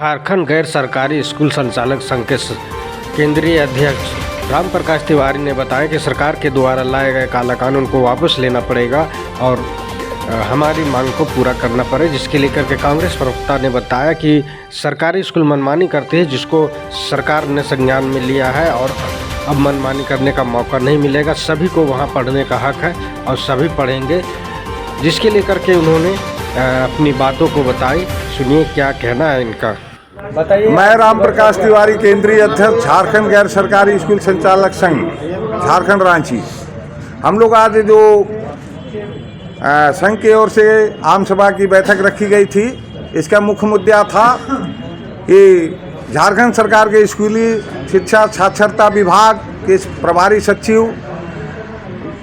झारखंड गैर सरकारी स्कूल संचालक संघ के केंद्रीय अध्यक्ष राम प्रकाश तिवारी ने बताया कि सरकार के द्वारा लाए गए काला कानून को वापस लेना पड़ेगा और हमारी मांग को पूरा करना पड़े, जिसके लेकर के कांग्रेस प्रवक्ता ने बताया कि सरकारी स्कूल मनमानी करते हैं, जिसको सरकार ने संज्ञान में लिया है और अब मनमानी करने का मौका नहीं मिलेगा। सभी को वहां पढ़ने का हक है और सभी पढ़ेंगे, जिसके लेकर के उन्होंने अपनी बातों को बताई। सुनिए क्या कहना है इनका। बताइए। मैं राम प्रकाश तिवारी, केंद्रीय अध्यक्ष झारखंड गैर सरकारी स्कूल संचालक संघ झारखंड रांची। हम लोग आज जो संघ की ओर से आम सभा की बैठक रखी गई थी, इसका मुख्य मुद्दा था कि झारखंड सरकार के स्कूली शिक्षा साक्षरता विभाग के प्रभारी सचिव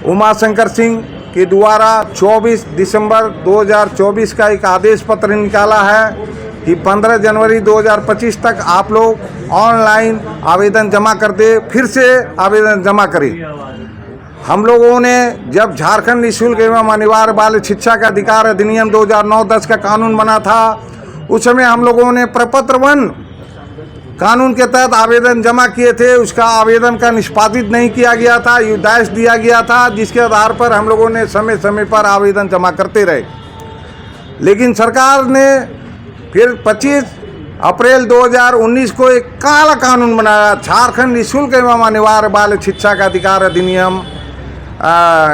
उमा शंकर सिंह के द्वारा 24 दिसंबर 2024 का एक आदेश पत्र निकाला है कि 15 जनवरी 2025 तक आप लोग ऑनलाइन आवेदन जमा कर दे, फिर से आवेदन जमा करें। हम लोगों ने जब झारखंड निःशुल्क एवं अनिवार्य बाल शिक्षा का अधिकार अधिनियम 2009-10 का कानून बना था, उस समय हम लोगों ने प्रपत्र 1 कानून के तहत आवेदन जमा किए थे। उसका आवेदन का निष्पादित नहीं किया गया था, युदाइश दिया गया था, जिसके आधार पर हम लोगों ने समय समय पर आवेदन जमा करते रहे। लेकिन सरकार ने फिर 25 अप्रैल 2019 को एक काला कानून बनाया, झारखंड निःशुल्क एवं अनिवार्य बाल शिक्षा का अधिकार अधिनियम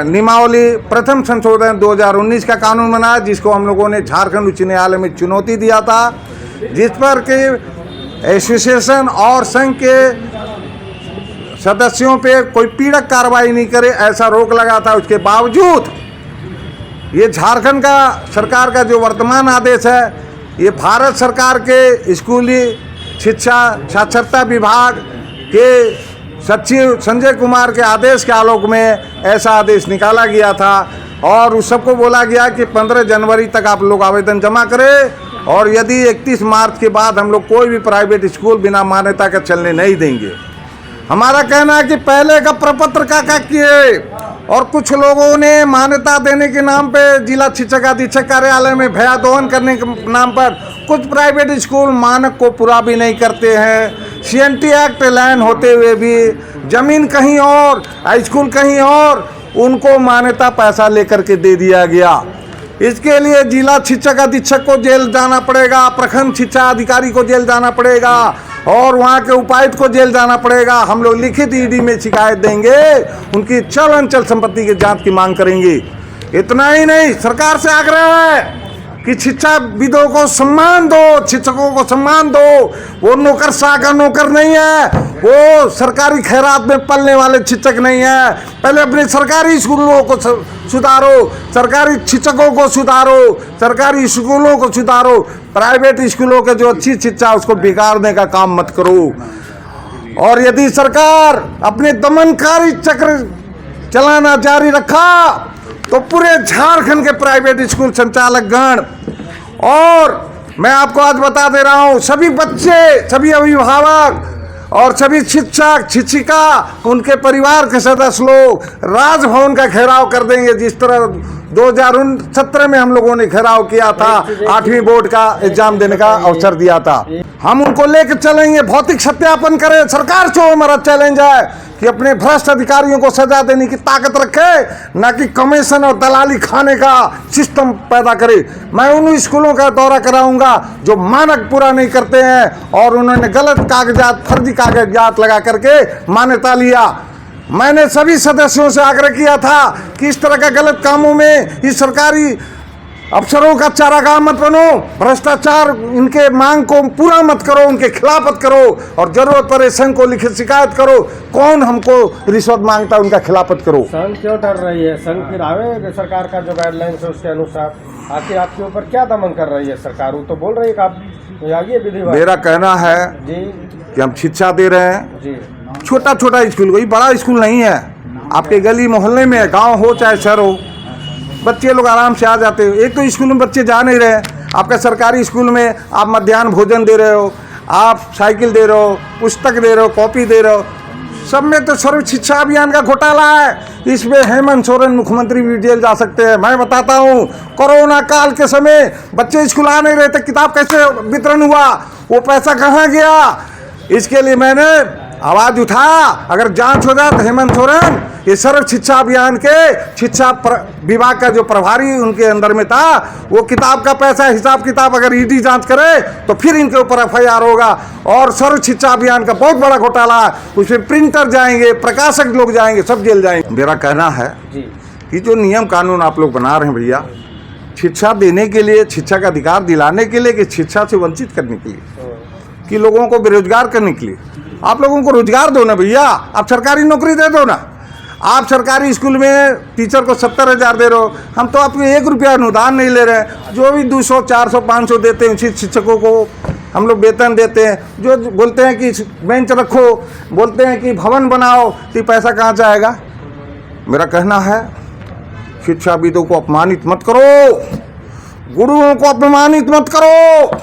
नियमावली प्रथम संशोधन 2019 का कानून बनाया, जिसको हम लोगों ने झारखंड उच्च न्यायालय में चुनौती दिया था, जिस पर कि एसोसिएशन और संघ के सदस्यों पे कोई पीड़क कार्रवाई नहीं करे, ऐसा रोक लगा था। उसके बावजूद ये झारखंड का सरकार का जो वर्तमान आदेश है, ये भारत सरकार के स्कूली शिक्षा साक्षरता विभाग के सचिव संजय कुमार के आदेश के आलोक में ऐसा आदेश निकाला गया था और उस सबको बोला गया कि 15 जनवरी तक आप लोग आवेदन जमा करें और यदि 31 मार्च के बाद हम लोग कोई भी प्राइवेट स्कूल बिना मान्यता के चलने नहीं देंगे। हमारा कहना है कि पहले का प्रपत्र का किए और कुछ लोगों ने मान्यता देने के नाम पे जिला शिक्षक अधीक्षक कार्यालय में भयादोहन करने के नाम पर कुछ प्राइवेट स्कूल मानक को पूरा भी नहीं करते हैं। CNT एक्ट लाइन होते हुए भी जमीन कहीं और, स्कूल कहीं और, उनको मान्यता पैसा लेकर के दे दिया गया। इसके लिए जिला शिक्षक अधीक्षक को जेल जाना पड़ेगा, प्रखंड शिक्षा अधिकारी को जेल जाना पड़ेगा और वहाँ के उपायुक्त को जेल जाना पड़ेगा। हम लोग लिखित ED में शिकायत देंगे, उनकी चल अंचल संपत्ति की जांच की मांग करेंगे। इतना ही नहीं, सरकार से आग्रह है कि शिक्षाविदों को सम्मान दो, शिक्षकों को सम्मान दो। वो नौकरशाह का नौकर नहीं है, वो सरकारी खैरात में पलने वाले शिक्षक नहीं है। पहले अपने सरकारी स्कूलों को सुधारो, सरकारी शिक्षकों को सुधारो, सरकारी स्कूलों को सुधारो। प्राइवेट स्कूलों के जो अच्छी शिक्षा उसको बिगाड़ने का काम मत करो। और यदि सरकार अपने दमनकारी चक्र चलाना जारी रखा तो पूरे झारखंड के प्राइवेट स्कूल संचालक गण और मैं आपको आज बता दे रहा हूँ, सभी बच्चे, सभी अभिभावक और सभी शिक्षक शिक्षिका, उनके परिवार के सदस्य लोग राजभवन का घेराव कर देंगे, जिस तरह 2017 में हम लोगों ने घेराव किया था, 8वीं बोर्ड का एग्जाम देने का अवसर दिया था। हम उनको लेकर चलेंगे, भौतिक सत्यापन करें। सरकार से हमारा चैलेंज है कि अपने भ्रष्ट अधिकारियों को सजा देने की ताकत रखे, ना कि कमीशन और दलाली खाने का सिस्टम पैदा करे। मैं उन स्कूलों का दौरा कराऊंगा जो मानक पूरा नहीं करते हैं और उन्होंने गलत कागजात, फर्जी कागजात लगा करके मान्यता लिया। मैंने सभी सदस्यों से आग्रह किया था कि इस तरह का गलत कामों में इस सरकारी अफसरों का चारागाह मत बनो, भ्रष्टाचार, इनके मांग को पूरा मत करो, उनके खिलाफ मत करो और जरूरत पड़े संघ को लिखित शिकायत करो। कौन हमको रिश्वत मांगता है उनका खिलाफत करो। संघ क्यों डर रही है? संघ फिर आवे सरकार का जो गाइडलाइंस है उसके अनुसार, आखिर आपके ऊपर क्या दमन कर रही है सरकार? वो तो बोल रही है कि आप आइए विधि। मेरा कहना है जी कि हम शिक्षा दे रहे हैं जी, छोटा छोटा स्कूल, कोई बड़ा स्कूल नहीं है। आपके गली मोहल्ले में, गाँव हो चाहे शहर हो, बच्चे लोग आराम से आ जाते हो। एक तो स्कूल में बच्चे जा नहीं रहे। आपका सरकारी स्कूल में आप मध्याह्न भोजन दे रहे हो, आप साइकिल दे रहे हो, पुस्तक दे रहे हो, कॉपी दे रहे हो, सब में तो सर्व शिक्षा अभियान का घोटाला है। इसमें हेमंत सोरेन मुख्यमंत्री भी जेल जा सकते हैं। मैं बताता हूँ, कोरोना काल के समय बच्चे स्कूल आ नहीं रहे थे, किताब कैसे वितरण हुआ, वो पैसा कहाँ गया, इसके लिए मैंने आवाज उठाया। अगर जांच हो जाए तो हेमंत सोरेन ये सर्व शिक्षा अभियान के शिक्षा विभाग का जो प्रभारी उनके अंदर में था, वो किताब का पैसा हिसाब किताब अगर ईडी जांच करे तो फिर इनके ऊपर एफआईआर होगा। और सर्व शिक्षा अभियान का बहुत बड़ा घोटाला, उसमें प्रिंटर जाएंगे, प्रकाशक लोग जाएंगे, सब जेल जाएंगे। मेरा कहना है कि जो नियम कानून आप लोग बना रहे हैं भैया, शिक्षा देने के लिए, शिक्षा का अधिकार दिलाने के लिए, कि शिक्षा से वंचित करने के लिए, कि लोगों को बेरोजगार करने के लिए। आप लोगों को रोजगार दो ना भैया, आप सरकारी नौकरी दे दो ना। आप सरकारी स्कूल में टीचर को 70,000 दे रहे हो, हम तो आपको 1 रुपया अनुदान नहीं ले रहे हैं। जो भी 200, 400, 500 देते हैं उसी शिक्षकों को हम लोग वेतन देते हैं। जो बोलते हैं कि बेंच रखो, बोलते हैं कि भवन बनाओ, तो पैसा कहाँ जाएगा। मेरा कहना है शिक्षाविदों को अपमानित मत करो, गुरुओं को अपमानित मत करो,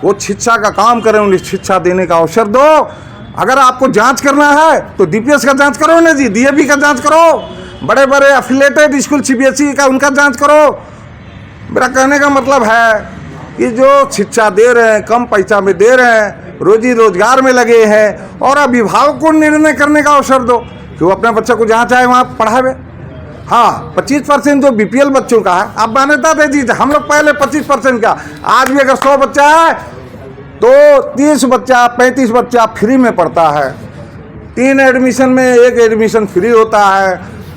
वो शिक्षा का काम करें, उन्हें शिक्षा देने का अवसर दो। अगर आपको जांच करना है तो डीपीएस का जांच करो ना जी, डीएवी का जांच करो, बड़े बड़े एफिलेटेड स्कूल सीबीएसई का उनका जांच करो। मेरा कहने का मतलब है कि जो शिक्षा दे रहे हैं, कम पैसा में दे रहे हैं, रोजी रोजगार में लगे हैं, और अभिभावक को निर्णय करने का अवसर दो कि वो अपने बच्चे को जहाँ चाहे वहाँ पढ़ावे। हाँ, 25% जो बीपीएल बच्चों का है, आप मान्यता दे दीजिए। हम लोग पहले 25% का, आज भी अगर 100 बच्चा है तो 30 बच्चा, 35 बच्चा फ्री में पढ़ता है। 3 एडमिशन में 1 एडमिशन फ्री होता है,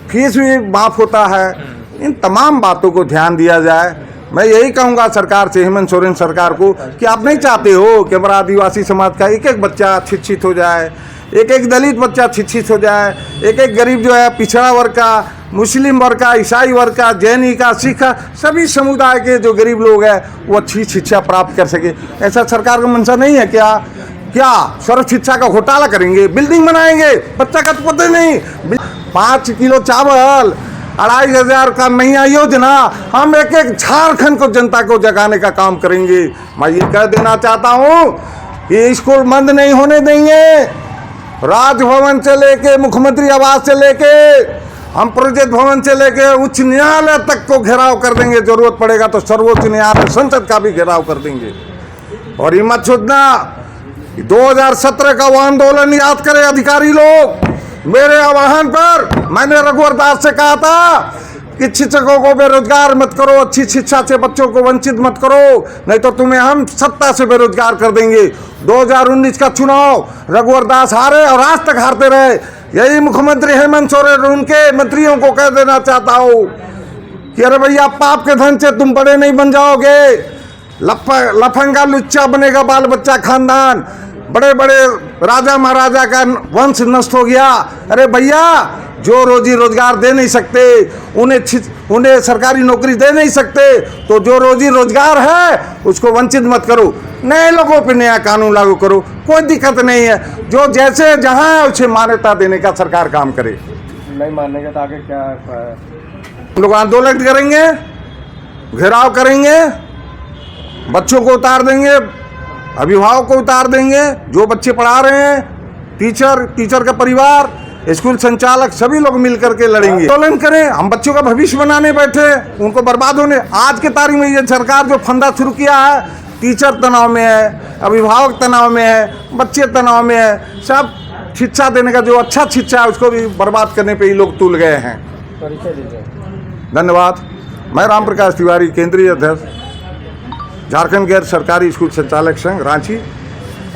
फीस भी माफ़ होता है। इन तमाम बातों को ध्यान दिया जाए। मैं यही कहूँगा सरकार से, हेमंत सोरेन सरकार को, कि आप नहीं चाहते हो कि हमारा आदिवासी समाज का एक एक बच्चा शिक्षित हो जाए, एक एक दलित बच्चा शिक्षित हो जाए, एक एक गरीब जो है, पिछड़ा वर्ग का, मुस्लिम वर्ग का, ईसाई वर्ग का, जैनी का, सिख का, सभी समुदाय के जो गरीब लोग हैं वो अच्छी शिक्षा प्राप्त कर सके। ऐसा सरकार का मंशा नहीं है क्या? क्या सर्व शिक्षा का घोटाला करेंगे, बिल्डिंग बनाएंगे, बच्चा का तो पता नहीं। 5 किलो चावल, 2,500 का नया योजना, हम एक एक झारखंड को जनता को जगाने का काम करेंगे। मैं ये कह देना चाहता हूँ कि स्कूल बंद नहीं होने देंगे। राजभवन से लेके मुख्यमंत्री आवास से लेके हम प्रोजेक्ट भवन से लेके उच्च न्यायालय तक को घेराव कर देंगे। जरूरत पड़ेगा तो सर्वोच्च न्यायालय, संसद का भी घेराव कर देंगे। और ये मत सोचना 2017 का वो आंदोलन याद करें अधिकारी लोग। मेरे आह्वान पर मैंने रघुवर दास से कहा था कि शिक्षकों को बेरोजगार मत करो, अच्छी शिक्षा से बच्चों को वंचित मत करो, नहीं तो तुम्हें हम सत्ता से बेरोजगार कर देंगे। 2019 का चुनाव रघुवर दास हारे और आज तक हारते रहे। यही मुख्यमंत्री हेमंत सोरेन उनके मंत्रियों को कह देना चाहता हूँ कि अरे भैया, पाप के धन से तुम बड़े नहीं बन जाओगे। लफंगा लुच्चा बनेगा बाल बच्चा खानदान, बड़े बड़े राजा महाराजा का वंश नष्ट हो गया। अरे भैया, जो रोजी रोजगार दे नहीं सकते, उन्हें सरकारी नौकरी दे नहीं सकते, तो जो रोजी रोजगार है उसको वंचित मत करो। नए लोगों पे नया कानून लागू करो, कोई दिक्कत नहीं है। जो जैसे जहाँ है उसे मान्यता देने का सरकार काम करे। नहीं मानेंगे तो आगे क्या? हम लोग आंदोलन करेंगे, घेराव करेंगे, बच्चों को उतार देंगे, अभिभावक को उतार देंगे, जो बच्चे पढ़ा रहे हैं, टीचर का परिवार, स्कूल संचालक, सभी लोग मिलकर के लड़ेंगे, आंदोलन करें। हम बच्चों का भविष्य बनाने बैठे, उनको बर्बाद होने। आज के तारीख में ये सरकार जो फंदा शुरू किया है, टीचर तनाव में है, अभिभावक तनाव में है, बच्चे तनाव में है, सब शिक्षा देने का जो अच्छा शिक्षा है उसको भी बर्बाद करने पे ही लोग तुल गए हैं। परिचय दीजिए। धन्यवाद। मैं राम प्रकाश तिवारी, केंद्रीय अध्यक्ष, झारखंड गैर सरकारी स्कूल संचालक संघ, रांची।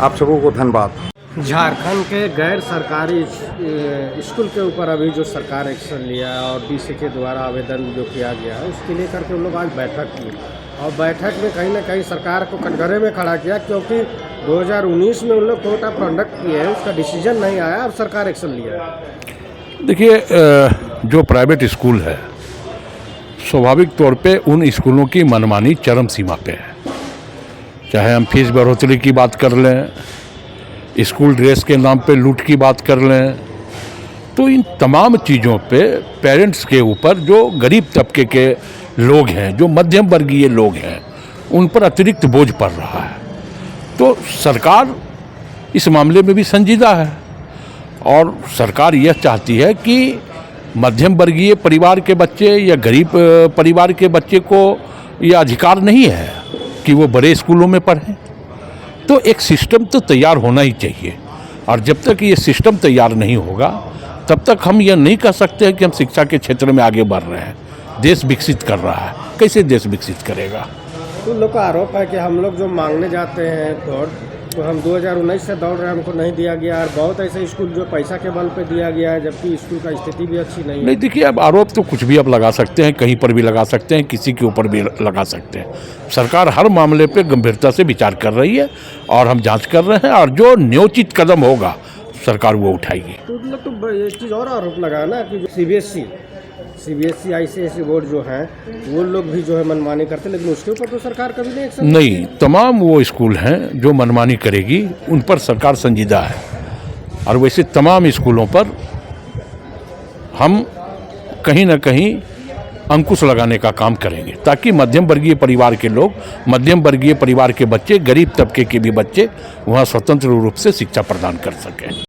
आप सबों को धन्यवाद। झारखंड के गैर सरकारी स्कूल के ऊपर अभी जो सरकार एक्शन लिया और डीसी के द्वारा आवेदन जो किया गया है, उसके लिए करके उन लोग आज बैठक की, और बैठक में कहीं ना कहीं सरकार को कटघरे में खड़ा किया, क्योंकि 2019 में उन लोग कोर्ट ऑफ कंडक्ट किए हैं, उसका डिसीजन नहीं आया और सरकार एक्शन लिया है। देखिए, जो प्राइवेट स्कूल है, स्वाभाविक तौर पे उन स्कूलों की मनमानी चरम सीमा पे है। चाहे हम फीस बढ़ोतरी की बात कर लें, स्कूल ड्रेस के नाम पे लूट की बात कर लें, तो इन तमाम चीज़ों पे पेरेंट्स के ऊपर, जो गरीब तबके के लोग हैं, जो मध्यम वर्गीय लोग हैं, उन पर अतिरिक्त बोझ पड़ रहा है। तो सरकार इस मामले में भी संजीदा है, और सरकार यह चाहती है कि मध्यम वर्गीय परिवार के बच्चे या गरीब परिवार के बच्चे को यह अधिकार नहीं है कि वो बड़े स्कूलों में पढ़ें। तो एक सिस्टम तो तैयार होना ही चाहिए, और जब तक ये सिस्टम तैयार नहीं होगा तब तक हम ये नहीं कह सकते हैं कि हम शिक्षा के क्षेत्र में आगे बढ़ रहे हैं। देश विकसित कर रहा है, कैसे देश विकसित करेगा? तो लोग का आरोप है कि हम लोग जो मांगने जाते हैं तो हम 2019 से दौड़ रहे हैं, हमको नहीं दिया गया, और बहुत ऐसे स्कूल जो पैसा के बल पे दिया गया है, जबकि स्कूल का स्थिति भी अच्छी नहीं है। नहीं, देखिए, अब आरोप तो कुछ भी आप लगा सकते हैं, कहीं पर भी लगा सकते हैं, किसी के ऊपर भी लगा सकते हैं। सरकार हर मामले पे गंभीरता से विचार कर रही है और हम जांच कर रहे हैं, और जो न्योचित कदम होगा सरकार वो उठाएगी। तो मतलब तो एक चीज़ और आरोप लगा ना कि जो सीबीएसई आईसीएसई बोर्ड जो है वो लोग भी जो है मनमानी करते, लेकिन उसके ऊपर तो सरकार कभी नहीं एक्शन नहीं, तमाम वो स्कूल हैं जो मनमानी करेगी उन पर सरकार संजीदा है, और वैसे तमाम स्कूलों पर हम कहीं ना कहीं अंकुश लगाने का काम करेंगे, ताकि मध्यम वर्गीय परिवार के लोग, मध्यम वर्गीय परिवार के बच्चे, गरीब तबके के भी बच्चे वहाँ स्वतंत्र रूप से शिक्षा प्रदान कर सकें।